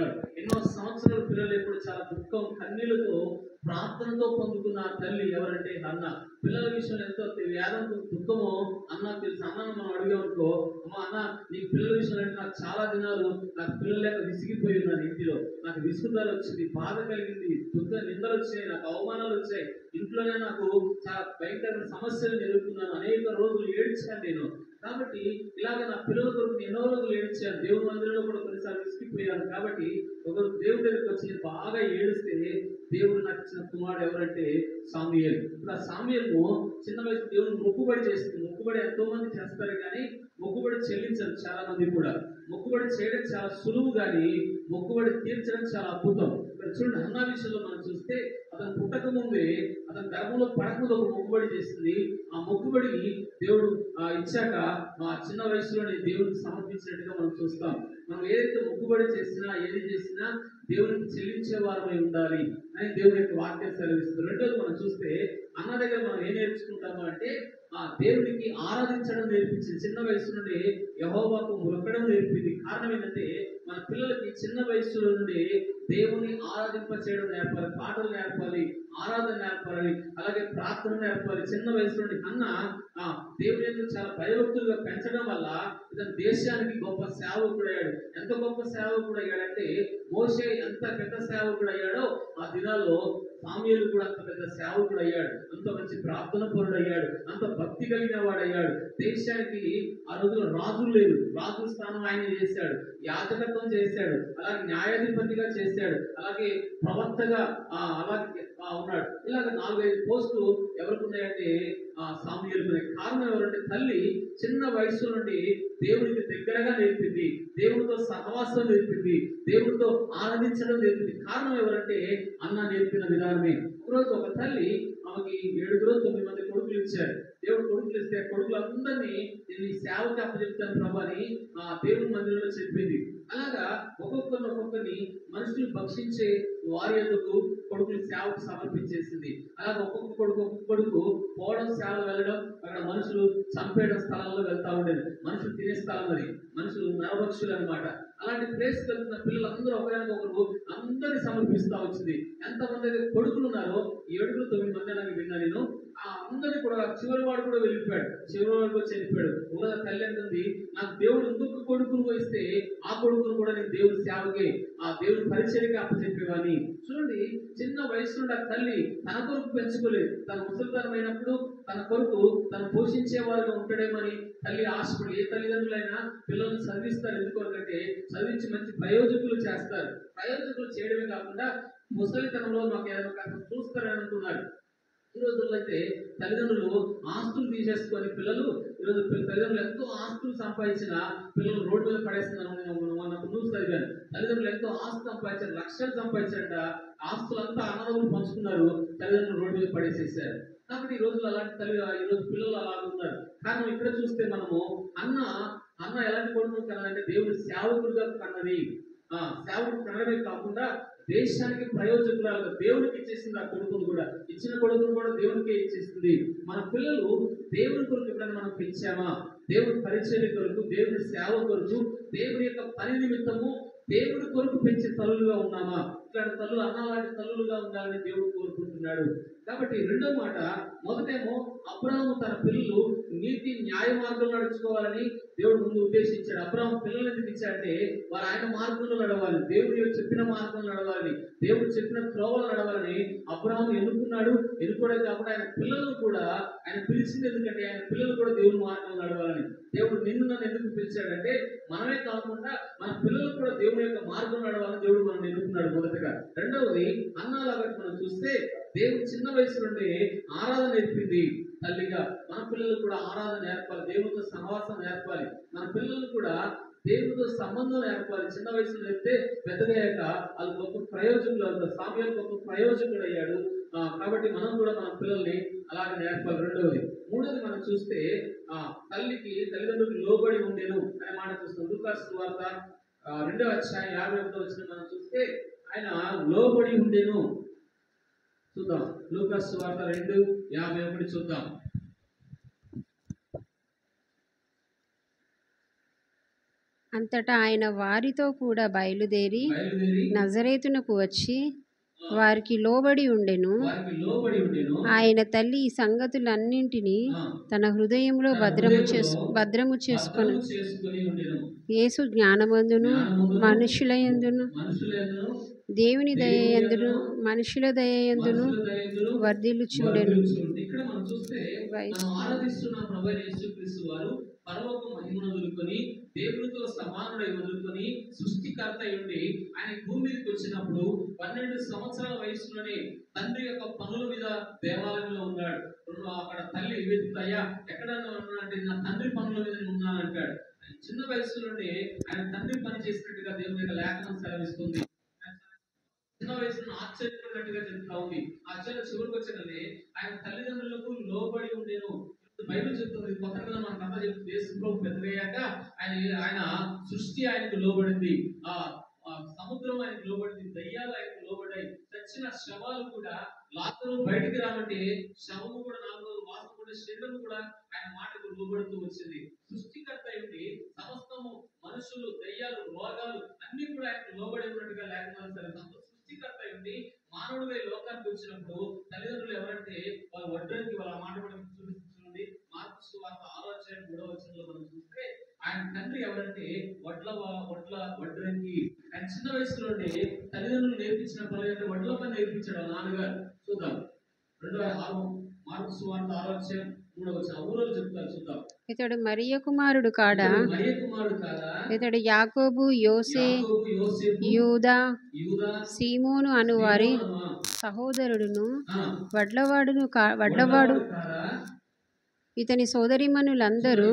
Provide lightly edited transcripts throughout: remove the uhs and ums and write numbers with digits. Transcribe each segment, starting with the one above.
ఉన్నారు. ఎన్నో సంవత్సరాల పిల్లలు ఎప్పుడు చాలా దుఃఖం కన్నీళ్లతో ప్రార్థనతో పొందుకున్న తల్లి ఎవరంటే అన్న. పిల్లల విషయంలో ఎంతో వేదం దుఃఖమో అన్నకు తెలుసు. అన్నను మనం అడిగామనుకో, అమ్మ అన్న నీ పిల్లల విషయంలో అంటే నాకు చాలా దినాలు నాకు పిల్లలు లేక విసిగిపోయి ఉన్నాను. ఇంటిలో నాకు విసుగుదల వచ్చింది, బాధ కలిగింది, నిందలు వచ్చాయి, నాకు అవమానాలు వచ్చాయి, ఇంట్లోనే నాకు చాలా భయంకరమైన సమస్యలు ఎదుర్కొన్నాను, అనేక రోజులు ఏడ్చాను నేను. కాబట్టి ఇలాగ నా పిల్లల కొరకు ఎన్నో రోజులు ఏడ్చాను, దేవుని మందిరంలో కూడా కొన్నిసార్లు విసిగిపోయాను. కాబట్టి ఒకరు దేవుడి దగ్గరికి వచ్చి బాగా ఏడిస్తే దేవుడు నాకు ఇచ్చిన కుమారుడు ఎవరంటే సామ్యూయేల్. ఇప్పుడు ఆ సామ్యూయేలు చిన్న వయసు దేవుని మొక్కుబడి చేస్తుంది. మొక్కుబడి ఎంతో మంది చేస్తారు కానీ మొక్కుబడి చెల్లించరు చాలా మంది కూడా. మొక్కుబడి చేయడం చాలా సులువు కానీ మొక్కుబడి తీర్చడం చాలా అద్భుతం. ఇక్కడ చూడండి, అన్న విషయంలో మనం చూస్తే అతను పుట్టక ముందే అతని గర్భంలో పడకముందు ఒక మొక్కుబడి చేసింది. ఆ మొక్కుబడి దేవుడు ఇచ్చాక ఆ చిన్న వయసులోనే దేవుడికి సమర్పించినట్టుగా మనం చూస్తాం. మనం ఏదైతే మొక్కుబడి చేసినా ఏది చేసినా దేవునికి చెల్లించే వారమై ఉండాలి అని దేవుని యొక్క వాక్యం సెలవిస్తుంది. రెండోది మనం చూస్తే అన్న దగ్గర మనం ఏం నేర్చుకుంటాము అంటే ఆ దేవునికి ఆరాధించడం నేర్పించింది. చిన్న వయసు నుండి యెహోవాకు మొక్కడం నేర్పింది. కారణం ఏంటంటే మన పిల్లలకి చిన్న వయసులో నుండి దేవుని ఆరాధింప చేయడం నేర్పాలి, పాటలు నేర్పాలి, ఆరాధన నేర్పాలి, అలాగే ప్రార్థన నేర్పాలి. చిన్న వయసు నుండి అన్న దేవుని యొక్క చాలా భయభక్తులుగా పెంచడం వల్ల ఇతను దేశానికి గొప్ప సేవకుడు అయ్యాడు. ఎంత గొప్ప సేవకుడు అయ్యాడంటే మోషే ఎంత పెద్ద సేవకుడు అయ్యాడో ఆ దినాల్లో సామ్యూయేలు కూడా అంత పెద్ద సేవకుడు అయ్యాడు. అంత మంచి ప్రార్థన పరుడు అయ్యాడు, అంత భక్తి కలిగిన వాడు అయ్యాడు. దేశానికి ఆ రోజుల్లో రాజులు లేదు, రాజు స్థానం ఆయన చేశాడు, యాజకత్వం చేశాడు, అలాగే న్యాయాధిపతిగా చేశాడు, అలాగే ప్రవక్తగా అలాగే ఉన్నాడు. ఇలాగ 4-5 పోస్టులు ఎవరికి ఉన్నాయంటే సామ్యూయేలుకు. కారణం ఎవరంటే తల్లి చిన్న వయసు నుండి దేవునికి దగ్గరగా నేర్పింది, దేవుడితో సహవాసం నేర్పింది, దేవుడితో ఆరాధించడం నేర్పింది. కారణం ఎవరంటే అన్న నేర్పిన విధానమే. ఒకరోజు ఒక తల్లి ఆమెకి 7-9 మంది కొడుకులు ఇచ్చారు. దేవుడు కొడుకులు ఇస్తే కొడుకులందరినీ నేను ఈ సేవకి అప్పచెప్తాను ప్రభు అని దేవుని మందిరంలో చెప్పింది. అలాగా ఒక్కొక్కరిని మనుషులు భక్షించే వారి ఎందుకు కొడుకులు సేవకు సమర్పించేసింది. అలాగే ఒక్కొక్క కొడుకు పోవడం సేవ వెళ్ళడం, అక్కడ మనుషులు చంపేయడం స్థలంలో వెళ్తా ఉండేది. మనుషులు తినే స్థలం అది, మనుషులు నరభక్షులు అనమాట. అలాంటి ప్లేస్ వెళ్తున్న పిల్లలందరూ ఒకరికొకరు అందరినీ సమర్పిస్తూ వచ్చింది. ఎంతమంది కొడుకులు ఉన్నారో 7-9 మంది నాకు విన్నా నేను. అందరినీ కూడా చివరి వాడు కూడా వెళ్ళిపోయాడు, చివరి వాడు కూడా చనిపోయాడు. ఒక తల్లి అంటుంది, నాకు దేవుడు ఇంకొక కొడుకును ఇస్తే ఆ కొడుకును కూడా నేను దేవుడి సేవకి దేవుడి పరిచయకి అప్పచెప్పేవాని. చూడండి, చిన్న వయసు నుండి ఆ తల్లి తన కొరకు పెంచుకోలేదు. తన ముసలితనమైనప్పుడు తన కొరకు తను పోషించే వారుగా ఉంటాడేమని తల్లి ఆశపడి. ఏ తల్లిదండ్రులైనా పిల్లల్ని చదివిస్తారు ఎందుకంటే చదివించి మంచి ప్రయోజకులు చేస్తారు. ప్రయోజకులు చేయడమే కాకుండా ముసలితనంలో మాకు ఏదైనా కాస్త చూస్తారని అనుకున్నారు. ఈ రోజుల్లో అయితే తల్లిదండ్రులు ఆస్తులు తీసేసుకొని పిల్లలు, ఈరోజు తల్లిదండ్రులు ఎంతో ఆస్తులు సంపాదించిన పిల్లలు రోడ్డు మీద పడేస్తున్నారు. న్యూస్ చదివాను. తల్లిదండ్రులు ఎంతో ఆస్తి సంపాదించారు, లక్షలు సంపాదించారంట. ఆస్తులంతా అన్నదమ్ములు పంచుకున్నారు, తల్లిదండ్రులు రోడ్డు మీద పడేసేసారు. కాబట్టి ఈ రోజుల్లో అలాంటి ఈరోజు పిల్లలు అలా ఉన్నారు. కానీ ఇక్కడ చూస్తే మనము అన్న ఎలాంటి కొడుకు కనాలంటే దేవుని సేవకుడుగా కన్నది. సేవకుడు కనడమే కాకుండా దేశానికి ప్రయోజకురాలుగా దేవునికి ఇచ్చేసింది. ఆ కొడుకును కూడా ఇచ్చిన కొడుకును కూడా దేవునికే ఇచ్చేసింది. మన పిల్లలు దేవుని కొరకు ఎప్పుడైనా మనం పెంచామా? దేవుని పరిచర్య కొరకు, దేవుని సేవ కొరకు, దేవుని యొక్క పని నిమిత్తము దేవుడి కొరకు పెంచే తల్లులుగా ఉన్నామా? ఇట్లాంటి తల్లులు అన్నలాంటి తల్లులుగా ఉండాలని దేవుడు కోరుకుంటున్నాడు. కాబట్టి రెండో మాట, మొదటేమో అబ్రాహాము తన పిల్లలు నీతి న్యాయ మార్గంలో నడుచుకోవాలని దేవుడు ముందు ఉద్దేశించాడు. అబ్రాహాము పిల్లలు ఎందుకు ఇచ్చాడంటే వారు ఆయన మార్గంలో నడవాలి, దేవుడు చెప్పిన మార్గంలో నడవాలి, దేవుడు చెప్పిన త్రోవలు నడవాలని అబ్రాహాము ఎన్నుకున్నాడు. ఎన్నుకోవడం కాకుండా ఆయన పిల్లలను కూడా ఆయన పిలిచింది ఎందుకంటే ఆయన పిల్లలు కూడా దేవుని మార్గంలో నడవాలని. దేవుడు నిన్ను నన్ను ఎందుకు పిలిచాడంటే మనమే కాకుండా మన పిల్లలు కూడా దేవుని యొక్క మార్గం నడవాలని దేవుడు మనం ఎన్నుకున్నాడు మొదటగా. రెండవది అన్నలాగా మనం చూస్తే దేవుడు చిన్న వయసు నుండి ఆరాధన నేర్పింది తల్లిగా. మన పిల్లలు కూడా ఆరాధన నేర్పాలి, దేవుడితో సహవాసం నేర్పాలి, మన పిల్లలు కూడా దేవుడితో సంబంధం ఏర్పాలి. చిన్న వయసులో అయితే పెద్దదయ్యాక వాళ్ళు గొప్ప ప్రయోజకులు అవుతారు. సామ్యూయేలు గొప్ప ప్రయోజకుడు అయ్యాడు. కాబట్టి మనం కూడా మన పిల్లల్ని అలాగే నేర్పాలి. రెండవది. మూడవది మనం చూస్తే తల్లిదండ్రులకు లోబడి ఉండేను అనే మాట చూస్తాం. లూకాసు సువార్త 2వ అధ్యాయం 51వ వచనం మనం చూస్తే ఆయన లోబడి ఉండేను. చూద్దాం, లూకాసు సువార్త 2:51 చూద్దాం. అంతటా ఆయన వారితో కూడా బయలుదేరి నజరేతునకు వచ్చి వారికి లోబడి ఉండెను. ఆయన తల్లి ఈ సంగతులన్నింటినీ తన హృదయంలో భద్రము చేసుకొని యేసు జ్ఞానమందును మనుషులయందును దేవుని దయయందును మనుషుల దయయందును వర్ధిల్లుచుండెను. ఇక్కడ మనం చూస్తే మనం ఆరాధిస్తున్న ప్రభువైన యేసుక్రీస్తు వారు పరలోక మహిమను వదులుకొని దేవునితో సమానుడై వదులుకొని సృష్టికర్త ఉండి ఆయన భూమి మీదకి వచ్చినప్పుడు 12 సంవత్సరాల వయసులోనే తండ్రి యొక్క పనుల మీద దేవాలయంలో ఉన్నాడు. అక్కడ తల్లి వెతుకుతాయా ఎక్కడన్నా ఉన్నాడంటే నా తండ్రి పనుల మీద ఉన్నాను అంటాడు. చిన్న వయసులోనే ఆయన తండ్రి పని చేసినట్టుగా దేవుని యొక్క లేఖనం సెలవిస్తుంది. చిన్న వయసులో ఆశ్చర్యపడినట్టుగా చెప్తా ఉంది. ఆశ్చర్య చివరికి వచ్చేటనే ఆయన తల్లిదండ్రులకు లోబడి ఉండేను. బైబిల్ చెప్తుంది, కొత్తగా మనకు అంతా చెప్తుంది, యేసు ప్రభు పెద్దయ్యాక ఆయన సృష్టి ఆయనకు లోబడింది, ఆ సముద్రం ఆయనకు లోబడింది, దయ్యాలు ఆయనకు లోబడ్డాయి, చచ్చిన శవాలు కూడా లాజరు బయటికి రామంటే శవము కూడా 4 రోజులు వాసన శరీరం కూడా ఆయన మాటకు లోబడుతూ వచ్చింది. సృష్టికర్త అయింది సమస్తము మనుషులు దయ్యాలు రోగాలు అన్ని కూడా ఆయనకు లోబడి ఉన్నట్టుగా లేఖనాలు సరే సృష్టికర్త అయింది. మానవుడిగా లోకానికి వచ్చినప్పుడు తల్లిదండ్రులు ఎవరంటే వాళ్ళ వడ్డానికి వాళ్ళ మాట మనం చూపిస్తుంది. మార్కు సువార్త 6:3 మనం చూస్తే ఆయన తండ్రి ఎవరంటే వడ్రంగి. ఆయన చిన్న వయసులోనే తల్లిదండ్రులు నేర్పించిన పని అంటే వడ్ల పని నేర్పించాడు నాన్నగారు. చూద్దాం 2 మార్కు సువార్త 6:3 ఊరోళ్ళు చెప్తారు. చూద్దాం. ఇతడు మరియ కుమారుడు కాడా? ఇతడు యాకోబు, యోసే, యూదా, సీమోను అను వారి సహోదరుడును వడ్లవాడు. ఇతని సోదరిమణులందరూ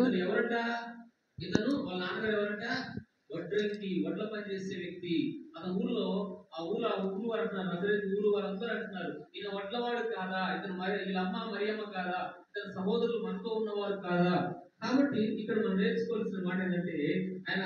వడ్రంగి వడ్ల పని చేసే వ్యక్తి. అతని ఊరు వారు అంటున్నారు, నజరేతు ఊరు వారందరూ అంటున్నారు, ఈయన వడ్లవాడు కాదా, ఇతను వీళ్ళ అమ్మ మరియమ్మ కాదా, ఇతని సహోదరులు మనతో ఉన్నవారు కాదా. కాబట్టి ఇక్కడ మనం నేర్చుకోవాల్సిన మాట ఏంటంటే ఆయన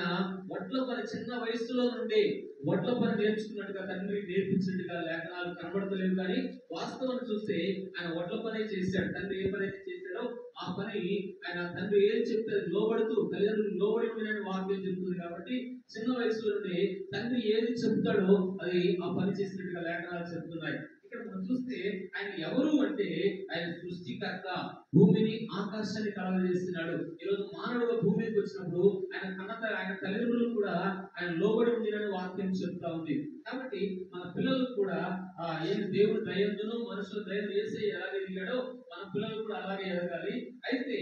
వడ్ల పని చిన్న వయసులో నుండి వడ్ల పని నేర్చుకున్నట్టుగా తండ్రి నేర్పించినట్టుగా లేఖనాలు కనబడతలేవు. కానీ వాస్తవాన్ని చూస్తే ఆయన వడ్ల పని చేశాడు. తండ్రి ఏ పని అయితే చేశాడో ఆ పని ఆయన తండ్రి ఏం చెప్తే లోబడుతూ తల్లిదండ్రులు లోబడి ఉండేని వాక్యం చెప్తుంది. కాబట్టి చిన్న వయసులో నుండి తండ్రి ఏది చెప్తాడో అది ఆ పని చేసినట్టుగా లేఖనాలు చెప్తున్నాయి. ఇక్కడ మనం చూస్తే ఆయన ఎవరు అంటే ఆయన సృష్టికర్త, భూమిని ఆకాశాన్ని కలగజేస్తున్నాడు. ఈరోజు మానవుడు భూమికి వచ్చినప్పుడు ఆయన తల్లిదండ్రులు కూడా ఆయన లోబడి ఉండినని వాక్యం చెప్తా ఉంది. కాబట్టి మన పిల్లలు కూడా దేవుడు దయందును మనుషుల దయను వేసే ఎలాగ ఎదిగాడో మన పిల్లలు కూడా అలాగే ఎదగాలి. అయితే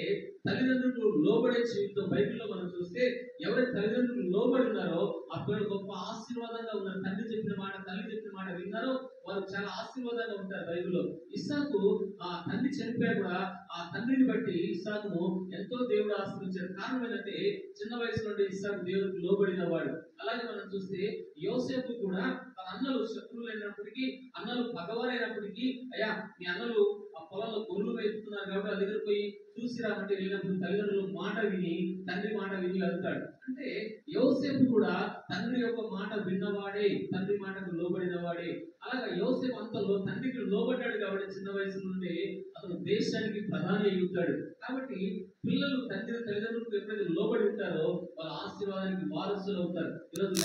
తల్లిదండ్రులు లోబడే జీవితం బైబిల్లో మనం చూస్తే ఎవరి తల్లిదండ్రులు లోబడి ఉన్నారో ఆ పిల్లలు గొప్ప ఆశీర్వాదంగా ఉన్నారు. తండ్రి చెప్పిన మాట తల్లి చెప్పిన మాట విన్నారో వారు చాలా ఆశీర్వాదంగా ఉంటారు. బైబిల్లో ఇస్సాకు ఆ తండ్రి చనిపోయా కూడా ఆ తండ్రిని బట్టి ఇస్సాకును ఎంతో దేవుడు ఆశీర్వదించాడు. కారణం ఏంటంటే చిన్న వయసు నుండి ఇస్సాకు దేవుడికి లోబడిన వాడు. అలాగే మనం చూస్తే యోసేపు కూడా తన అన్నలు శత్రువులు అయినప్పటికీ అన్నలు పగవారైనప్పటికీ అయ్యా మీ అన్నలు ఆ పొలంలో గొర్రెలు వేస్తున్నారు కాబట్టి ఆ దగ్గర పోయి చూసి రామంటే వెళ్ళినప్పుడు తల్లిదండ్రులు మాట విని తండ్రి మాట విని వెళ్తాడు. అంటే యోసేపు కూడా తండ్రి యొక్క మాట విన్నవాడే, తండ్రి మాటకు లోబడిన వాడే. అలాగా యోసేపు అంతలో తండ్రికి లోబడ్డాడు కాబట్టి చిన్న వయసు నుండి అతను దేశానికి ప్రధాని అయ్యుతాడు. కాబట్టి పిల్లలు తల్లిదండ్రులకు ఎప్పుడైతే లోబడి ఉంటారో వాళ్ళ ఆశీర్వాదానికి వారసులు అవుతారు. ఈరోజు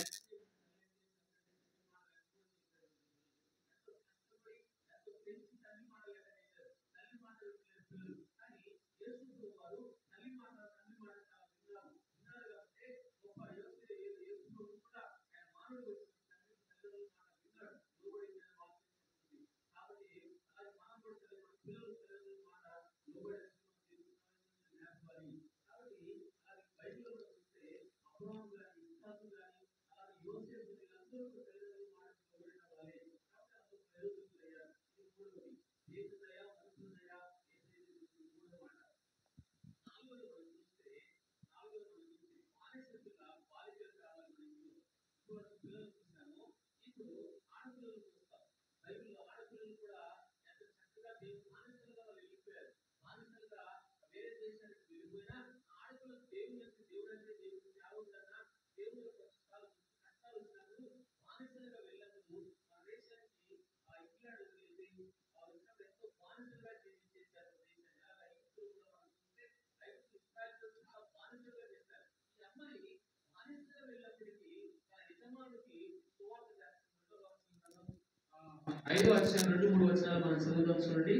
5వ అధ్యాయం 2-3 వచనాలు మనం చదువుదాం. చూడండి.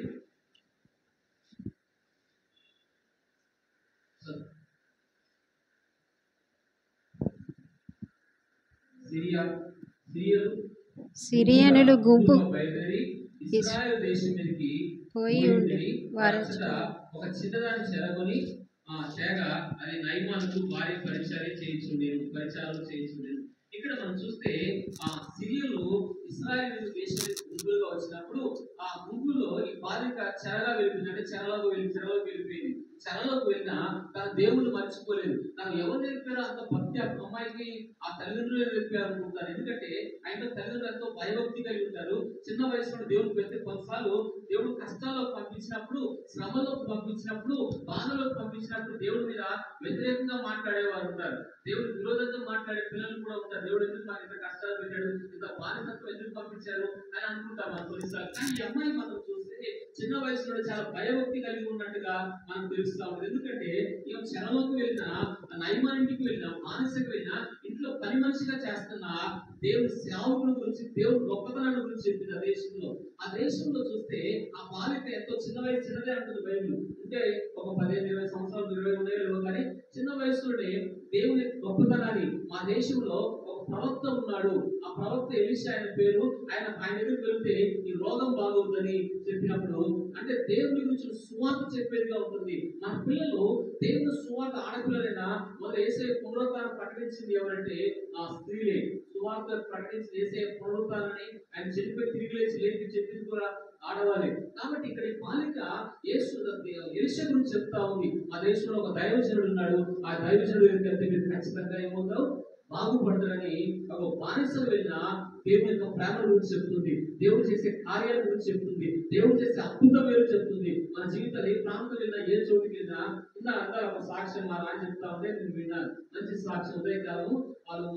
సిరియనులు గుంపు బయలుదేరి ఇశ్రాయేలు దేశం మీదకి పోయి ఉండి వారు ఒక చిన్నదాన్ని చెరగొని తేగ అది నయమానుకు భారీ పరిచయం చేయించుండేను. ఇక్కడ మనం చూస్తే ఆ సిరియలు ఇశ్రాయేలు దేశం గుంపులుగా వచ్చినప్పుడు ఆ గుంపులో ఈ బాలిక చెరగా వెళ్ళిపోయింది. అంటే చెరలోకి వెళ్ళిపోయింది. చెరలోకి వెళ్ళినా తన దేవుని మర్చిపోలేదు. తను ఎవరు నేర్పారో అంత భక్తి ఆ అమ్మాయికి ఆ తల్లిదండ్రులు నేర్పారు అనుకుంటారు. ఎందుకంటే ఆయన తల్లిదండ్రులు ఎంతో భయభక్తి కలిగి ఉంటారు. చిన్న వయసులో దేవుడికి వెళ్తే కొన్నిసార్లు దేవుడు కష్టాల్లోకి పంపించినప్పుడు, శ్రమలోకి పంపించినప్పుడు, బాధలోకి పంపించినప్పుడు దేవుడి మీద వ్యతిరేకంగా మాట్లాడేవారు ఉంటారు. దేవుడు విరోధంగా మాట్లాడే పిల్లలు కూడా ఉంటారు. దేవుడు ఎందుకు మాకు ఇంత కష్టాలు పెట్టాడు, ఇంత బాధితత్వం ఎందుకు పంపించారు అని అనుకుంటాం మనం కొన్నిసార్లు. కానీ ఈ అమ్మాయి మనం చూస్తే చిన్న వయసులో చాలా భయభక్తి కలిగి ఉన్నట్టుగా మనం తెలుస్తా ఉంటుంది. ఎందుకంటే ఈ క్షణంలోకి వెళ్ళినా, నయమానికి వెళ్ళినా, మానసిక వెళ్ళినా, ఇంట్లో పని మనిషిగా చేస్తున్న దేవుడి సేవకుల గురించి, దేవుడి గొప్పతనాన్ని గురించి చెప్పింది ఆ దేశంలో చూస్తే ఆ బాలిక ఎంతో చిన్నదే అంటుంది బైబిల్. అంటే ఒక 15-20 సంవత్సరాలు 20 ఉండేలో, కానీ చిన్న వయసులోనే దేవుని గొప్పతనాన్ని, మా దేశంలో ఒక ప్రవక్త ఉన్నాడు, ఆ ప్రవక్త ఎలీషా ఆయన పేరు, ఆయన దగ్గరికి వెళ్తే ఈ రోగం బాగుందని చెప్పినప్పుడు, అంటే దేవుని గురించి సువార్త చెప్పేదిగా ఉంటుంది. మన పిల్లలు దేవుని సువార్త, ఆడపిల్లలైనా మొదలు యేసయ్య పునరుత్థానం ప్రకటించింది ఎవరంటే ఆ స్త్రీలే. సువార్త ప్రకటించి యేసయ్య పునరుత్థానాన్ని ఆయన చనిపోయి తిరిగి లేచి చెప్పింది కూడా ఆడవాళ్ళే. కాబట్టి ఇక్కడ ఈ బాలిక ఎలీషా గురించి చెప్తా ఉంది. మా దేశంలో ఒక దైవజనుడు ఉన్నాడు, ఆ దైవజనుడు వెళ్తే మీరు ఖచ్చితంగా ఏమవుతావు, బాగుపడతారని ఒక బానిసలు వెళ్ళిన దేవుని యొక్క ప్రేమ గురించి చెప్తుంది. దేవుడు చేసే కార్యాల గురించి చెప్తుంది. దేవుడు చేసే అద్భుతం వేరు చెప్తుంది. మన జీవితాలు ఏ ప్రాంతం వెళ్ళినా, ఏ చోటుకి వెళ్ళినా అందరూ ఒక సాక్ష్యం మా నాన్న చెప్తా ఉంటే నేను విన్నాను. మంచి సాక్ష్యం.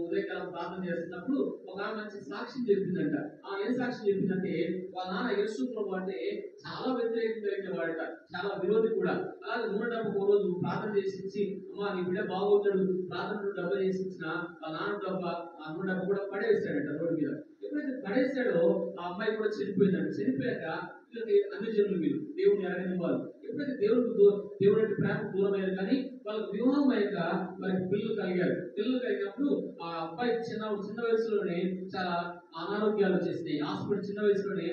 ఉదయకాలం ప్రార్థన చేస్తున్నప్పుడు ఒక మంచి సాక్ష్యం చెప్పిందంట. ఏం సాక్ష్యం చెప్పిందంటే వాళ్ళ నాన్న యేసు ప్రభు అంటే చాలా వ్యతిరేకం కలిగిన వాడట, చాలా విరోధి కూడా. అలాగే నూనె డబ్బు ఒక రోజు ప్రార్థన చేసి ఇచ్చి, అమ్మా నీ బిడ్డ బాగవుతాడు, ప్రార్థన డబ్బు చేసి ఇచ్చిన వాళ్ళ నాన్న ఆ నూనె డబ్బు కూడా పడేస్తాడట రోడ్డు మీద. ఎప్పుడైతే పడేస్తాడో ఆ అమ్మాయి కూడా చనిపోయిందంట. చనిపోయాక అన్ని జనులు వీళ్ళు దేవుని ఎరగని వాళ్ళు ఎప్పుడైతే దేవుడు అంటే ప్రేమ దూరం అయ్యారు, కానీ వాళ్ళకి వివాహం అయ్యాక వాళ్ళకి పిల్లలు కలిగినప్పుడు ఆ అబ్బాయి చిన్న వయసులోనే చాలా అనారోగ్యాలు వచ్చేసినాయి. హాస్పిటల్ చిన్న వయసులోనే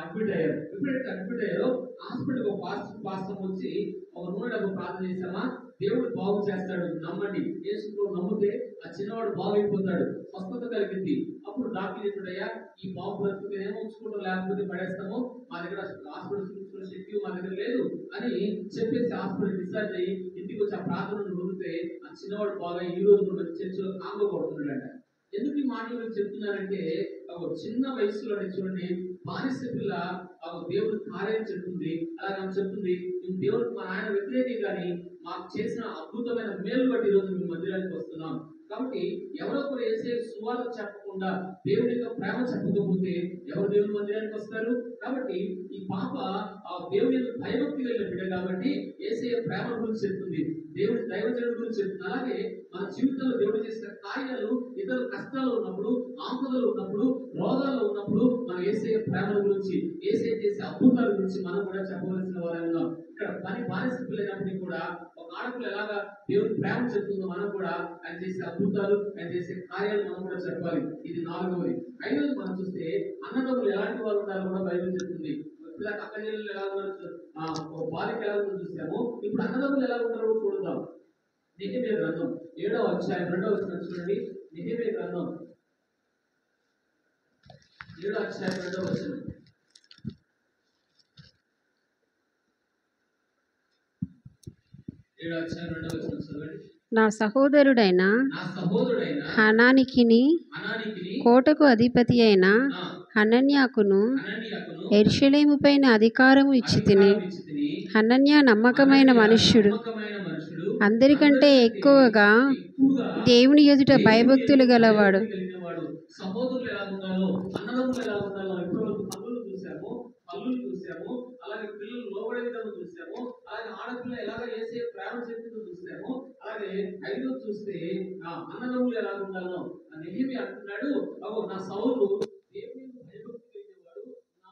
అడ్మిట్ అయ్యారు. ఎప్పుడైతే అడ్మిట్ అయ్యారో హాస్పిటల్కి ఒక పాస్టర్ వచ్చి ఒక నూనె డబ్బు ప్రార్థన చేశామా, దేవుడు బాగు చేస్తాడు, నమ్మండి, యేసులో నమ్మితే ఆ చిన్నవాడు బాగైపోతాడు, స్వస్థత కలిగింది. అప్పుడు డాక్టర్ చెప్పాడయ్యా, ఈ బాబు బ్రతుకుతేనేమో ఉంచుకుంటాం, లేకపోతే పడేస్తాము, మా దగ్గర హాస్పిటల్ చూసుకునే శక్తి మా దగ్గర లేదు అని చెప్పేసి హాస్పిటల్ డిశ్చార్జ్ అయ్యి ఇంటికి వచ్చి ఆ ప్రార్థనను వదిలితే ఆ చిన్నవాడు బాగా ఈ రోజు కూడా చర్చలో కాంగో పడుతున్నాడంట. ఎందుకు ఈ మాటలు చెప్తున్నారంటే ఒక చిన్న వయసులోనే చూడండి, బానిస పిల్ల దేవుడు కార్యం చెప్తుంది. అలాగే చెప్తుంది, మేము దేవుడికి మా ఆయన వ్యతిరేకం, కానీ మాకు చేసిన అద్భుతమైన మేలు బట్టి ఈరోజు మేము మందిరానికి వస్తున్నాం. కాబట్టి ఎవరో ఒకరు వేసే సువార్త చెప్పకుండా, దేవుని యొక్క ప్రేమ చెప్పకపోతే ఎవరు దేవుని మందిరానికి వస్తారు? కాబట్టి ఈ పాప ఆ దేవుని యొక్క భయభక్తి కలిగిన బిడ్డ కాబట్టి యేసయ్య ప్రేమ గురించి చెప్తుంది, దేవుని దైవజనుడి గురించి చెప్తుంది. అలాగే మన జీవితంలో దేవుడు చేసిన కార్యాలు, ఇతరుల కష్టాలు ఉన్నప్పుడు, ఆపదలు ఉన్నప్పుడు, రోగాల్లో ఉన్నప్పుడు మనం యేసయ్య ప్రేమ గురించి, యేసయ్య చేసే అద్భుతాల గురించి మనం కూడా చెప్పవలసిన వారంగా. ఇక్కడ బానిస పిల్లైనప్పటికీ కూడా ఒక ఆడపిల్ల ఎలాగా దేవుని ప్రేమ చెప్తుందో మనం కూడా ఆయన చేసే అద్భుతాలు, ఆయన చేసే కార్యాలు మనం కూడా చెప్పాలి. ఇది 4వది. 5వది మనం చూస్తే అన్నదమ్ములు ఎలాంటి వారు ఉండాలో కూడా బైబిల్ చెప్తుంది. ఇలా అక్కజల్లు ఎలా ఉన్నారు, బాలిక ఎలా ఉందో చూసాము. ఇప్పుడు అన్నదమ్ములు ఎలా ఉంటారో చూద్దాం. నెహెమీయా గ్రంథం 7వ అధ్యాయం 2వ వచనం చూడండి. నెహెమీయా గ్రంథం 7వ అధ్యాయం 2వ వచనం. నా సహోదరుడైన హనానికిని కోటకు అధిపతి అయిన హనన్యాకును యెరూషలేము పైన అధికారము ఇచ్చితిని. హనన్యా నమ్మకమైన మనుష్యుడు, అందరికంటే ఎక్కువగా దేవుని ఎదుట భయభక్తులు గలవాడు. సహోదరులు ఎలా ఉండాలో, అన్నదమ్ములు ఎలా ఉండాలో ఇప్పటివరకు పనులు చూసాము. అలాగే పిల్లలు లోబడే విధంగా చూసాము. అలాగే ఆడపిల్ల ఎలాగ యేసయ్య ప్రేమ చెప్తుందో చూసాము. అలాగే 5వ చూస్తే అన్నదమ్ములు ఎలా ఉండాలో నెహెమీయా అంటున్నాడు, నా సౌలు దేవుని భయభక్తి కలిగినవాడు, నా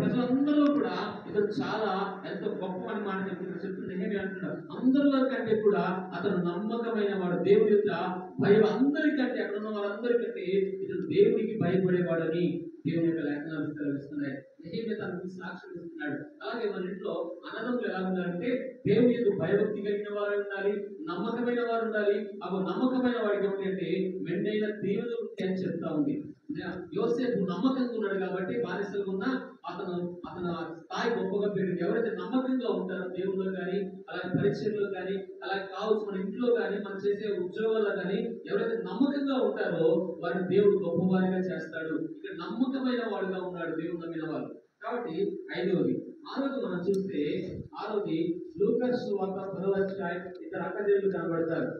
ప్రజలందరూ కూడా ఇతను చాలా ఎంత గొప్ప అని మాట చెప్తుంది. ఏమి అంటున్నారు, అందరిలో కంటే కూడా అతను నమ్మకమైన వాడు, దేవుడి యొక్క భయం అందరికంటే, అక్కడ ఉన్న వాళ్ళందరికంటే ఇతను దేవునికి భయపడేవాడని దేవుని యొక్క లేఖనాలు సెలవిస్తున్నాయి. నెహెమ్యా తన గురించి సాక్ష్యం ఇస్తున్నాడు. అలాగే మన ఇంట్లో అన్నదమ్ములు ఎలా ఉండాలంటే దేవుని యొక్క భయభక్తి కలిగిన వారు ఉండాలి, నమ్మకమైన వారు ఉండాలి. ఆ నమ్మకమైన వాడికి ఏమిటంటే మెండైన దీవెన వృత్తి అని చెప్తా ఉంది. యోసేపు నమ్మకంగా ఉన్నాడు కాబట్టి బానిసలుగా ఉన్న అతను స్థాయి గొప్పగా పెరిగింది. ఎవరైతే నమ్మకంగా ఉంటారో దేవుళ్ళు కానీ, అలాగే పరీక్షల్లో కానీ, అలాగే కావచ్చు మన ఇంట్లో కానీ, మనం చేసే ఉద్యోగాల్లో కానీ ఎవరైతే నమ్మకంగా ఉంటారో వారిని దేవుడు గొప్పవారిగా చేస్తాడు. ఇక్కడ నమ్మకమైన వాడుగా ఉన్నాడు దేవుడు నమ్మిన వారు. కాబట్టి ఐదవది, ఆరోది మనం చూస్తే ఆరోది లూకాసు సువార్త 10వ అధ్యాయం ఇద్దరు అక్కజనులు కనబడతారు.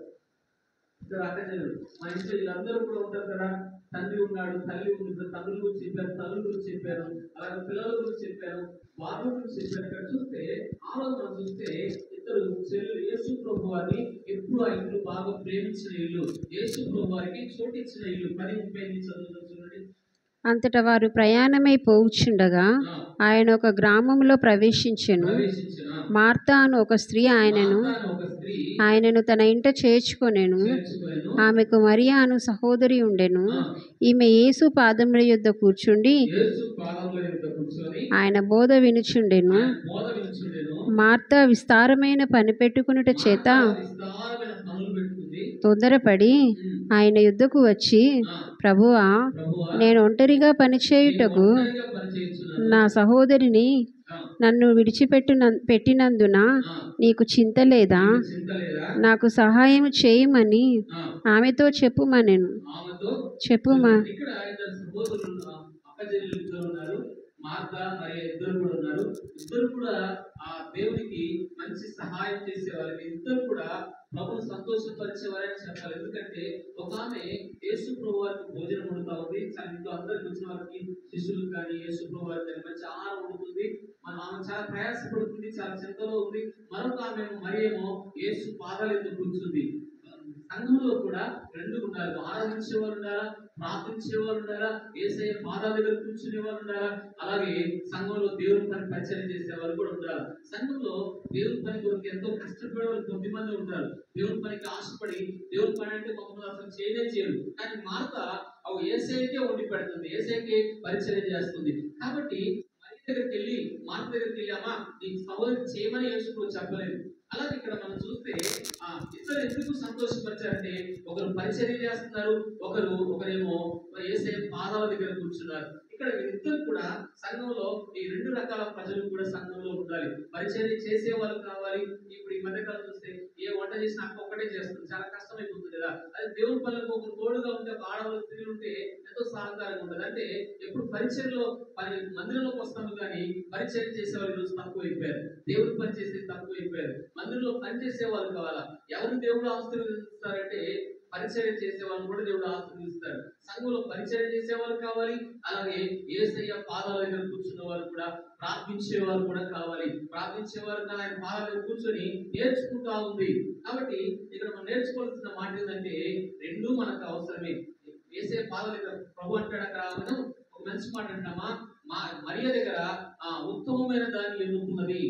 ఇద్దరు అక్కజనులు మన ఇంట్లో వీళ్ళందరూ కూడా ఉంటారు కదా. తండ్రి ఉన్నాడు, తల్లి ఉంది, తండ్రుల గురించి చెప్పారు, తల్లుల గురించి చెప్పారు, అలాగే పిల్లల గురించి చెప్పారు, వాళ్ళ గురించి చెప్పారు. ఇక్కడ చూస్తే ఆరోజు మనం చూస్తే ఇద్దరు చెల్లెలు యేసు ప్రభు వారిని ఎప్పుడు ఆ ఇంట్లో బాగా ప్రేమించిన ఇల్లు, యేసు ప్రభు వారికి చోటిచ్చిన ఇల్లు. 10:35 చదువుతాం చూడండి. అంతటా వారు ప్రయాణమై పోవుచుండగా ఆయన ఒక గ్రామంలో ప్రవేశించెను. మార్తా అను ఒక స్త్రీ ఆయనను తన ఇంట చేర్చుకొనెను. ఆమెకు మరియా అను సహోదరి ఉండెను. ఈమె యేసు పాదముల యొద్ద కూర్చుండి ఆయన బోధ వినుచుండెను. మార్తా విస్తారమైన పని పెట్టుకునుట చేత తొందరపడి ఆయన యుద్ధకు వచ్చి, ప్రభువా, నేను ఒంటరిగా పనిచేయుటకు నా సహోదరిని నన్ను విడిచిపెట్టినందున నీకు చింత లేదా? నాకు సహాయం చేయమని ఆమెతో చెప్పుమనెను. మార్తా మరియు ఇద్దరు కూడా ఉన్నారు. ఇద్దరు కూడా ఆ దేవునికి మంచి సహాయం చేసేవారు. ఇద్దరు కూడా ప్రభుని సంతోషపరిచేవారని చెప్పాలి. ఎందుకంటే ఒక ఆమె యేసు ప్రభు వారికి భోజనం వండుతా ఉంది. ఇంట్లో అందరికి వచ్చిన వారికి, శిష్యులకు కానీ యేసు ప్రభు వారికి మంచి ఆహారం వండుతుంది. ఆమె చాలా ప్రయాసపడుతుంది, చాలా చింతలో ఉంది. మరొక ఆమె మరియేమో యేసు పాదాల ఎదుట కూర్చుంది. సంఘంలో కూడా రెండు ఉండాలి. ఆరాధించే వాళ్ళు ఉండాలా, ప్రార్థించే వాళ్ళు ఉండాలా, యేసయ్య పాదాల దగ్గర కూర్చునే వాళ్ళు ఉండాలా. అలాగే సంఘంలో దేవుని పని పరిచయం చేసే వాళ్ళు కూడా ఉండాలి. సంఘంలో దేవుని పని కొరకు ఎంతో కష్టపడే వాళ్ళు కొద్దిమంది ఉంటారు. దేవుని పనికి ఆశపడి దేవుని పని అంటే కొంతమంది అసలు చేయరు. కానీ మార్తా అవి యేసయ్యకే వండి పెడుతుంది, యేసయ్యకే పరిచయం చేస్తుంది. కాబట్టి మార్త దగ్గరికి వెళ్ళి అమ్మా నీ సహోదరి చేయమని యేసు ప్రభు చెప్పలేదు. అలాగే ఇక్కడ మనం చూస్తే ఇద్దరు ఎందుకు సంతోషపరిచారంటే ఒకరు పరిచర్య చేస్తున్నారు, ఒకరేమో యేసయ్య పాదాల దగ్గర కూర్చున్నారు. ఇక్కడ ఇద్దరు కూడా సంఘంలో ఈ రెండు రకాల ప్రజలు కూడా సంఘంలో ఉండాలి. పరిచర్య చేసే వాళ్ళు కావాలి. ఇప్పుడు ఈ మధ్యకాలం చూస్తే ఏ వంట చేసినా అక్క ఒక్కటే చేస్తుంది, చాలా కష్టమైపోతుంది కదా. అది దేవుని పనులకు ఒకరు తోడుగా ఉంటే, ఒక ఆడవాళ్ళు స్త్రీలు ఉంటే ఎంతో సహకారంగా ఉంటుంది. అంటే ఎప్పుడు పరిచర్యలో మందిరంలోకి వస్తాము కానీ పరిచర్య చేసే వాళ్ళు ఈరోజు తక్కువైపోయారు. దేవుని పని చేసేది తక్కువైపోయారు. మందిరంలో పని చేసే వాళ్ళు కావాలా. ఎవరిని దేవుడు ఆశీర్వదిస్తారంటే పరిచర్య చేసే వాళ్ళని కూడా దేవుడు ఆశీర్వదిస్తాడు. సంఘంలో పరిచర్య చేసే వాళ్ళు కావాలి. అలాగే యేసయ్య పాదాల దగ్గర కూర్చున్న వాళ్ళు కూడా, ప్రార్థించే వాళ్ళు కూడా కావాలి. ప్రార్థించేవారు ఆయన పాదాల దగ్గర కూర్చొని నేర్చుకుంటా ఉంది. కాబట్టి ఇక్కడ మనం నేర్చుకోవాల్సిన మాట ఏంటంటే రెండు మనకు అవసరమే. యేసయ్య పాదాల దగ్గర ప్రభు అంటాడు అక్కడ మనం ఒక మంచి మాట అంటామా, మరియ దగ్గర ఉత్తమమైన దాన్ని ఎన్నుకున్నది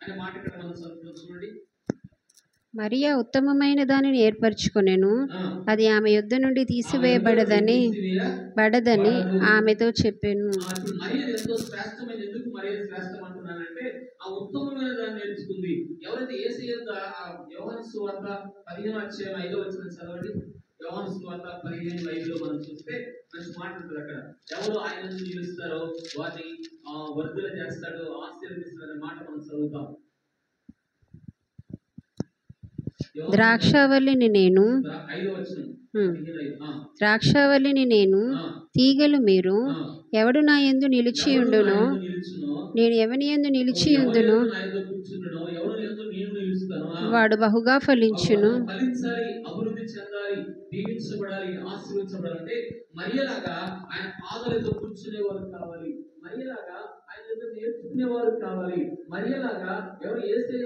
అనే మాట ఇక్కడ మనం చూడండి. మరియా ఉత్తమమైన దానిని ఏర్పరచుకొనెను, అది ఆమె యొద్ద నుండి తీసివేయబడదని ఆమెతో చెప్పాను. ఉత్తమమైన దాన్ని నేర్చుకుంది. ఎవరైతే యేసయ్య యోహాను సువార్త 15:5 చదవండి. యోహాను సువార్త 15:5 మనం చూస్తే మంచి మాట ఉంటుంది అక్కడ. ఎవరు ఆయన నిలుస్తారో వారిని వర్ధుల చేస్తాడు, ఆశీర్వదిస్తాడు అనే మాట మనం చదువుతాం. ద్రాక్షావల్లిని నేను, తీగలు మీరు. ఎవడు నా యందు నిలిచియుండునో నేను ఎవని యందు నిలిచియుందునో వాడు బహుగా ఫలించును. అభివృద్ధి చెందాలి, దీవించబడాలి, ఆశీర్వదించబడాలంటే మరియలాగా ఆయన పాదాలతో కూర్చునే వారు కావాలి. మరియలాగా ఆయన దగ్గర నేర్చుకునేవారు కావాలి. మరియలాగా ఎవరు యేసయ్య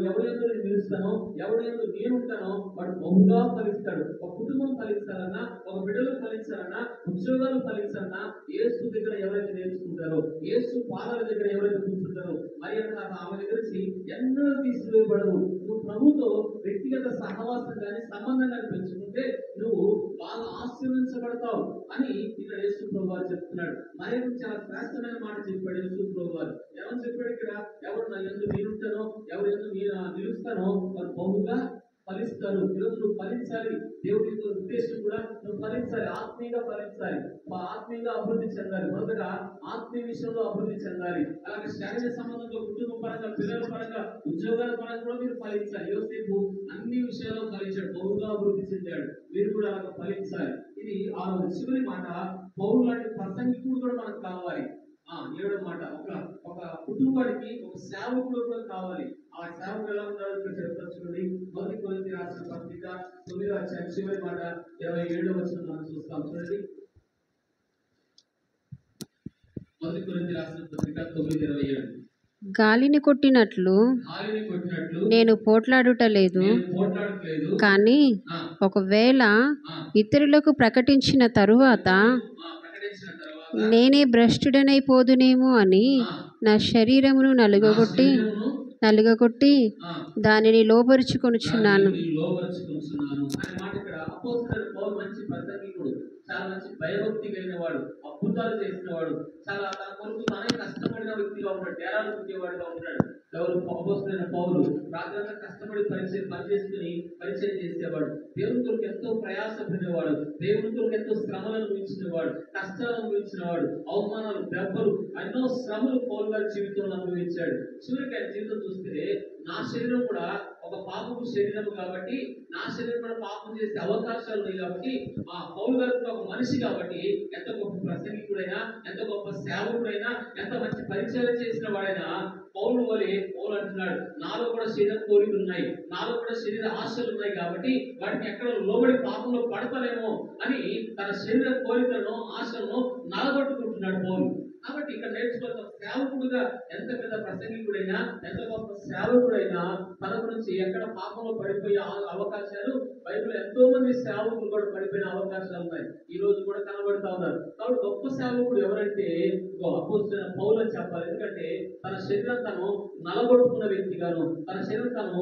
ఎవరి యందు నేను నిలుస్తానో, ఎవరి యందు నేను ఉంటానో వాడు బహుగా ఫలిస్తాడు. ఒక కుటుంబం ఫలించాలన్నా, ఒక బిడ్డలు ఫలించాలన్నా, ఉద్యోగాలు ఫలించాలన్నా యేసు దగ్గర ఎవరైతే నేర్చుకుంటారో, యేసు పాదాల దగ్గర ఎవరైతే కూర్చుంటారో, మరియ ఆమె దగ్గర నుంచి ఎన్నో తీసివేయబడవు. నువ్వు ప్రభుతో వ్యక్తిగత సహవాసం కానీ సంబంధం కానీ పెంచుకుంటే నువ్వు బాగా ఆశీర్వదించబడతావు అని ఇక్కడ యేసు ప్రభు వారు చెప్తున్నాడు. మరి చాలా శ్రేష్టమైన మాట చెప్పాడు యేసు ప్రభు వారు. ఏమని చెప్పాడు ఇక్కడ? ఎవరు నా యందు నేనుంటానో, ఎవరు యందు నేను నిలుస్తానో వారు బహుగా ఫలిస్తారు. ఈరోజు నువ్వు ఫలించాలి. దేవుడి యొక్క ఉద్దేశం కూడా నువ్వు ఫలించాలి, ఆత్మీయంగా ఫలించాలి, ఆత్మీయంగా అభివృద్ధి చెందాలి. మొదటగా ఆత్మీయ విషయంలో అభివృద్ధి చెందాలి. అలాగే శారీరక సంబంధంలో, కుటుంబ పరంగా, పిల్లల పరంగా, ఉద్యోగాల పరంగా కూడా మీరు ఫలించాలి. యోసేపు అన్ని విషయాల్లో ఫలించాడు, బహుగా అభివృద్ధి చెందాడు. మీరు కూడా అలాగ ఫలించాలి. ఇది ఆ చివరి మాట. పౌలు లాంటి ప్రసంగికుడు కూడా మనకు కావాలి. ఏడో మాట, ఒక కుటుంబానికి ఒక సేవకుడు కూడా కావాలి. ఆ సేవకుడు ఎలా ఉన్నాడో ఇక్కడ చెప్తాను చూడండి. మొదటి కొరింథీ రాసిన పత్రిక 9వ అధ్యాయం చివరి మాట 27వ వచనం మనం చూస్తాం చూడండి. మొదటి కొరింథీ రాసిన పత్రిక 9:27. గాలిని కొట్టినట్లు నేను పోట్లాడుట లేదు, కానీ ఒకవేళ ఇతరులకు ప్రకటించిన తరువాత నేనే భ్రష్టుడనైపోదునేమో అని నా శరీరమును నలుగగొట్టి దానిని లోబరుచుకొనుచున్నాను. చాలా మంచి భయభక్తి కలిగిన వాడు, అద్భుతాలు చేసిన వాడు, చాలా తన కొరకు తానే కష్టపడిన వ్యక్తిగా ఉంటాడు, డేరాలు పుట్టేవాడుగా ఉంటాడు. ఎవరు? అపోస్తలుడైన పౌలు రాత్రంతా కష్టపడి పనిచేసుకుని పరిచయం చేసేవాడు. దేవుని కొరకు ఎంతో ప్రయాసపడినవాడు, దేవుని కొరకు ఎంతో శ్రమలను అనుభవించినవాడు, కష్టాలను అనుభవించినవాడు, అవమానాలు, దెబ్బలు, ఎన్నో శ్రమలు పౌలు గారి జీవితంలో అనుభవించాడు. చివరికి ఆయన జీవితం చూస్తే నా శరీరం కూడా ఒక పాపపు శరీరం కాబట్టి, నా శరీరం కూడా పాపం చేసే అవకాశాలు ఉన్నాయి కాబట్టి, ఆ పౌలు గారు ఒక మనిషి కాబట్టి ఎంత గొప్ప ప్రసంగికుడైనా, ఎంత గొప్ప సేవకుడైనా, ఎంత మంచి పరిచయం చేసిన వాడైనా పౌలు అంటున్నాడు, నాలో కూడా శరీర కోరికలు ఉన్నాయి, నాలో కూడా శరీర ఆశలు ఉన్నాయి కాబట్టి వాటిని ఎక్కడ లోబడి పాపంలో పడతలేమో అని తన శరీర కోరికలను, ఆశలను నలగొట్టుకుంటున్నాడు పౌలు. కాబట్టి ఇక్కడ నేర్చుకోవాల్సిన సేవకుడుగా ఎంత పెద్ద ప్రసంగికుడైనా, ఎంత గొప్ప సేవకుడైనా తన గురించి ఎక్కడ పాపంలో పడిపోయే అవకాశాలు బైబిల్ ఎంతో మంది సేవకులు కూడా పడిపోయిన అవకాశాలు ఉన్నాయి. ఈ రోజు కూడా కనబడుతూ ఉన్నారు. కాబట్టి గొప్ప సేవకుడు ఎవరంటే అపోస్తలుడైన పౌలు అని చెప్పాలి. ఎందుకంటే తన శరీరం తను నలగొట్టుకున్న వ్యక్తిగాను, తన శరీరం తను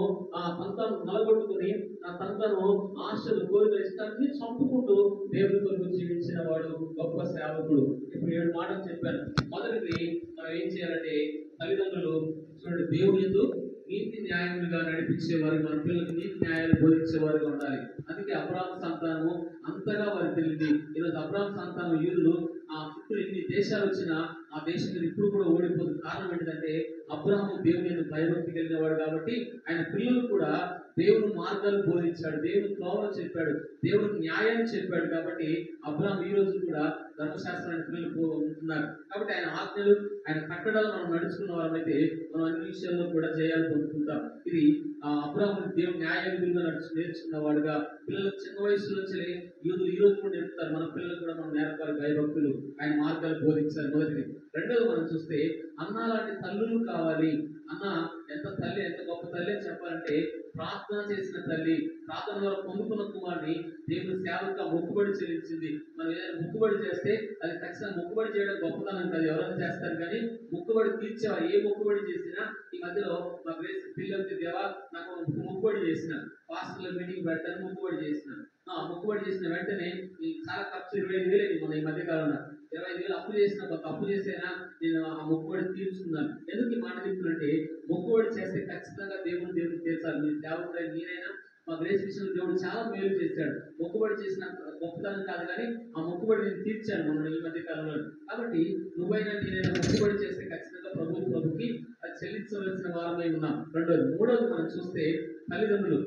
నలగొట్టుకుని తను ఆశలు, కోరికలు, ఇష్టాన్ని చంపుకుంటూ దేవుని కొరకు జీవించిన వాడు గొప్ప సేవకుడు. ఇప్పుడు 7 మాటలు చెప్పాను. మొదటిది మనం ఏం చేయాలంటే, తల్లిదండ్రులు చూడండి, దేవుని యందు నీతి న్యాయములుగా నడిపించేవారు, మన పిల్లలకు నీతి న్యాయాలు బోధించేవారుగా ఉండాలి. అందుకే అబ్రాహాము సంతానము అంతగా వారికి తెలియదు. ఈరోజు అబ్రాహాము సంతానం యూదులు చుట్టూ ఎన్ని దేశాలు వచ్చినా ఆ దేశం మీద ఇప్పుడు కూడా ఓడిపోతుంది. కారణం ఏంటంటే అబ్రాహాము దేవుని యందు భయభక్తి కలిగిన వాడు కాబట్టి ఆయన పిల్లలు కూడా దేవుని మార్గాలు బోధించాడు, దేవుని త్రోవలు చెప్పాడు, దేవుని న్యాయాన్ని చెప్పాడు. కాబట్టి అబ్రాహాము ఈ రోజు కూడా ధర్మశాస్త్రాన్ని పిల్లలు ఉంటున్నారు. కాబట్టి ఆయన ఆజ్ఞలు, ఆయన కట్టడాలు మనం నడుచుకున్న వారమైతే మనం అన్ని విషయాల్లో కూడా జయాలు పొందుకుంటాం. ఇది అబ్రాహాము దేవుని న్యాయ విధులుగా నేర్చుకున్న వాడుగా పిల్లలకు చిన్న వయసు నుంచి యూదులు ఈ రోజు కూడా నేర్పుతారు. మన పిల్లలు కూడా మనం నేర్పాలి, భయభక్తులు, ఆయన మార్గాలు బోధించాలి. మొదటిది. రెండోది మనం చూస్తే అన్న లాంటి తల్లులు కావాలి. అన్న ఎంత గొప్ప తల్లి అని చెప్పాలంటే, ప్రార్థన చేసిన తల్లి, ప్రార్థన ద్వారా పొందుకున్న కుమారుని దేవుని సేవగా మొక్కుబడి చెల్లించింది. మనం ఏదైనా మొక్కుబడి చేస్తే అది ఖచ్చితంగా మొక్కుబడి చేయడం గొప్పతనం కాదు, ఎవరైనా చేస్తారు. కానీ మొక్కుబడి తీర్చేవారు ఏ మొక్కుబడి చేసినా, ఈ మధ్యలో మా గ్రేస్ పిల్లలకి దేవా నాకు మొక్కుబడి చేసిన పాస్టర్ల మీటింగ్ పెట్టాను, మొక్కుబడి చేసిన వెంటనే చాలా ఖర్చు 25,000 అయింది. మన ఈ మధ్య కాలంలో 25,000 అప్పు చేసిన, కొంత అప్పు చేసైనా నేను ఆ మొక్కుబడి తీర్చుకున్నాను. ఎందుకు ఈ మాట చెప్తున్నంటే, మొక్కుబడి చేస్తే ఖచ్చితంగా దేవుని తీర్చాలి. మీ సేవకుడైన నేనైనా మా గ్రేస్ విషయంలో దేవుడు చాలా మేలు చేశాడు. మొక్కుబడి చేసిన గొప్పతనం కాదు, కానీ ఆ మొక్కుబడి నేను తీర్చాను మనం ఈ మధ్య కాలంలో. కాబట్టి నువ్వైనా నేనైనా మొక్కుబడి చేస్తే ఖచ్చితంగా ప్రభుకి అది చెల్లించవలసిన వారమై ఉన్నాం. మూడోది మనం చూస్తే తల్లిదండ్రులు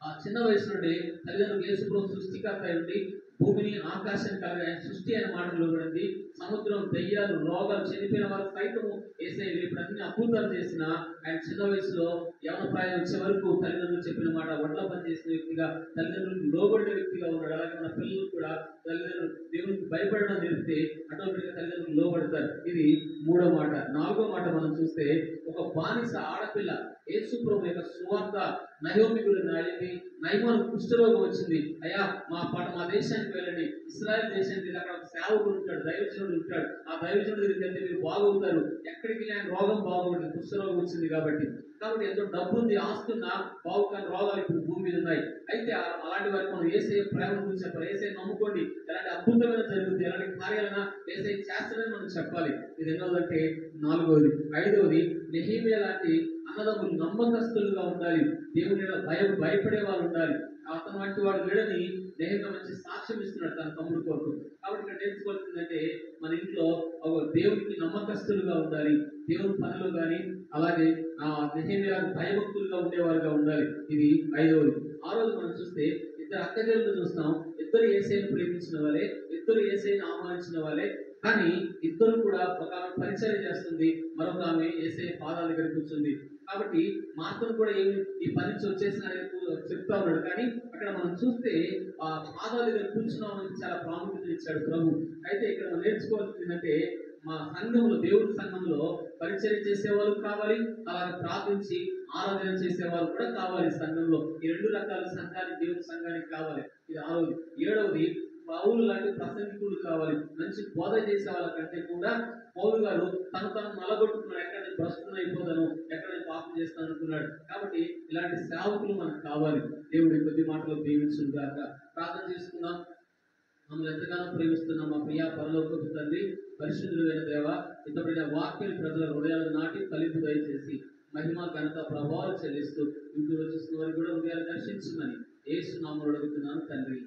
ఆ చిన్న వయసు నుండి తల్లిదండ్రులు యేసుప్రభు సృష్టికర్త అయి ఉండి భూమిని ఆకాశాన్ని కలిగి ఆయన సృష్టి అనే మాటలు పడింది. సముద్రం, దెయ్యాలు, రోగాలు, చనిపోయిన వారు సైతము యేసయ్య ఇప్పుడు అన్ని అద్భుతాలు చేసిన ఆయన చిన్న వయసులో యవన ప్రాయం వచ్చే వరకు తల్లిదండ్రులు చెప్పిన మాట వడ్ల పని చేసిన వ్యక్తిగా, తల్లిదండ్రులకు లోబడిన వ్యక్తిగా ఉన్నాడు. అలాగే మన పిల్లలు కూడా తల్లిదండ్రులు దేవునికి భయపడడం నేర్పితే ఆటోమేటిక్గా తల్లిదండ్రులు లోబడతారు. ఇది మూడో మాట. నాలుగో మాట మనం చూస్తే ఒక బానిస ఆడపిల్ల యేసు ప్రభు యొక్క సువార్త నయోమి గురించి అడిగి నయమాను కుష్ఠరోగం వచ్చింది. అయ్యా మా దేశానికి వెళ్ళండి, ఇశ్రాయేల్ దేశానికి వెళ్ళి అక్కడ ఒక సేవకుడు ఉంటాడు, దైవజనుడు ఉంటాడు, ఆ దైవజనుడి దగ్గరికి వెళ్తే మీరు బాగవుతారు. ఎక్కడికి ఆయన రోగం బాగోదు, కుష్ఠరోగం వచ్చింది కాబట్టి ఎంతో డబ్బు ఉంది, ఆస్తున్నా బాగుకాని రోగాలు ఇప్పుడు భూమి మీద ఉన్నాయి. అయితే అలాంటి వారికి మనం యేసయ్య ప్రేమ గురించి చెప్పాలి. యేసయ్య నమ్ముకోండి, ఎలాంటి అద్భుతమైన జరుగుతుంది, ఎలాంటి కార్యాలైనా యేసయ్య చేస్తాడని మనం చెప్పాలి. ఇది ఎన్నోదంటే నాలుగవది. ఐదవది, నెహెమీయా లాంటి అన్నదమ్ములు నమ్మకస్తులుగా ఉండాలి. దేవుని భయపడే వాళ్ళు ఉండాలి. అతను వంటి వాడు లేడని నెహెమీయా మంచి సాక్ష్యం ఇస్తున్నాడు తన తమ్ముడు కొరకు. కాబట్టి ఇక్కడ నేర్చుకోవాల్సిందంటే మన ఇంట్లో ఒక దేవునికి నమ్మకస్తులుగా ఉండాలి. దేవుని పనులు కానీ అలాగే నెహెమీయా భయభక్తులుగా ఉండేవారుగా ఉండాలి. ఇది ఐదవది. ఆరోజు మనం చూస్తే ఇద్దరు అక్కజనులు చూస్తాం. ఇద్దరు యేసయ్యను ప్రేమించిన వాళ్ళే, ఇద్దరు యేసయ్యను ఆహ్వానించిన వాళ్ళే. కానీ ఇద్దరు కూడా ఒక ఆమె పరిచయం చేస్తుంది, మరొక ఆమె యేసయ్య పాదాల దగ్గర కూర్చుంది. కాబట్టి మార్తను కూడా ఏమి ఈ పని నుంచి వచ్చేసిన చెప్తా ఉన్నాడు. కానీ అక్కడ మనం చూస్తే ఆ పాదాల దగ్గర కూర్చున్నామని చాలా ప్రాముఖ్యత ఇచ్చాడు ప్రభు. అయితే ఇక్కడ మనం నేర్చుకోవాల్సింది ఏంటంటే మా సంఘంలో, దేవుడి సంఘంలో పరిచయం చేసేవాళ్ళు కావాలి, అలాగే ప్రార్థించి ఆరాధన చేసేవాళ్ళు కూడా కావాలి. సంఘంలో ఈ రెండు రకాల సంఘానికి, దేవుడి సంఘానికి కావాలి. ఇది ఆరోది. ఏడవది, పౌలు లాంటి ప్రసంగికులు కావాలి. మంచి బోధ చేసే వాళ్ళకంటే కూడా పౌలు గారు తను నలగొట్టుకున్నాడు. ఎక్కడ నేను భ్రష్టుని అయిపోతాను, ఎక్కడ నేను పాపం చేస్తాను అనుకున్నాడు. కాబట్టి ఇలాంటి సేవకులు మనకు కావాలి. దేవుడి కొద్ది మాటలు దీవించును గాక. ప్రార్థన చేసుకుందాం. మమ్మల్ని ఎంతగానో ప్రేమిస్తున్నాం మా ప్రియ పరలోకపు తండ్రి, పరిశుద్ధుడైన దేవ, ఇంతపడిన వాక్యం ప్రజల హృదయాలు నాటి ఫలింపు దయచేసి మహిమ, ఘనత, ప్రభావాలు చెల్లిస్తూ ఇంట్లో చూస్తున్న వారికి కూడా హృదయాలు దర్శించమని యేసు నామములో అడుగుతున్నాను తండ్రి.